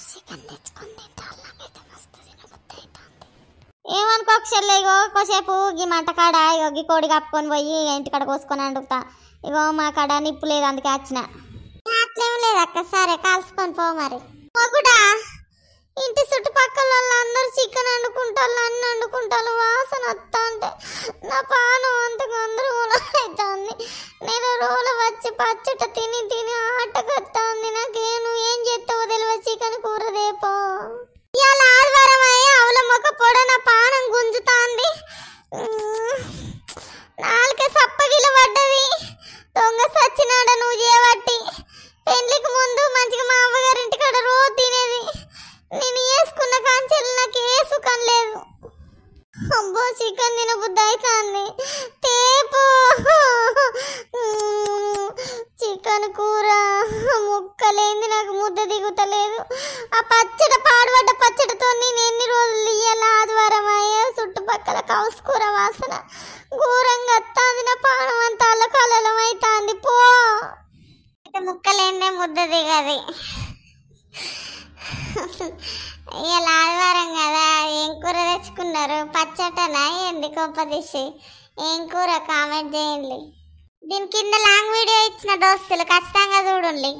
Chicken తెచ్చుకొని తింటారు. నాకైతే మస్తు తినబుద్ధి అవుతుంది. ఏమనుకోక్షర్లే, ఇగో కొసేపు గీ మంట కాడ ఇగో గీ కోడి కప్పుకొని పోయి ఇంటికాడ కోసుకొని వండుతా. ఇగో మా కాడ నిప్పు లేదు, అందుకే వచ్చిన. అట్లేం లేదు అక్క, సరే కాల్చుకొని పో. మరి మొగుడా ఇంటి చుట్టుపక్కల అందరూ చికెన్ వండుకుంటారు, అన్ని వండుకుంటారు. వాసన వస్తా అంటే నా పానం అంత గందరగోళం అవుతుంది. నేను రోజు వచ్చి పచ్చట తిని తిని ఆటకొస్తుంది. నువ్వు ఏం చేస్తావో తెలియదు. చికెన్ కూర రేపో ఇవాళ ఆదివారం అయ్యి అవుల మొక్క పొడ నా పానం గుంజుతాంది. నాలుక సప్పగిల పడ్డది. దొంగ సచ్చినాడ నువ్వు చేయబట్టి. పెండ్లికి ముందు మంచిగా మా అవ్వగారింటి కాడ రోజు తినేది. నేను వేసుకున్న కాంచెలు నాకు ఏ సుఖం లేదు. అబ్బో చికెన్ తినబుద్ధి అవుతుంది. తేపు చికెన్ కూర ముక్కలేంది, నాకు ముద్ద దిగుతలేదు. ఆ పచ్చడి పాడుపడ్డ పచ్చడితో నేను ఎన్ని రోజులు ఇయ్యాల. ఆదివారం అయ్యే చుట్టుపక్కల కౌసు కూర వాసన ఘోరంగా వస్తుంది. నా పానం అంతా అల్లకల్లం అవుతుంది. పో ముక్కలేందే ముద్ద దిగది. ఇలా ఆదివారం కదా, ఏం కూర తెచ్చుకున్నారు? పచ్చటనా ఏంది? కొంపదీసి ఏం కూర? కామెంట్ చేయండి. దీని కింద లాంగ్ వీడియో ఇచ్చిన దోస్తులు ఖచ్చితంగా చూడండి.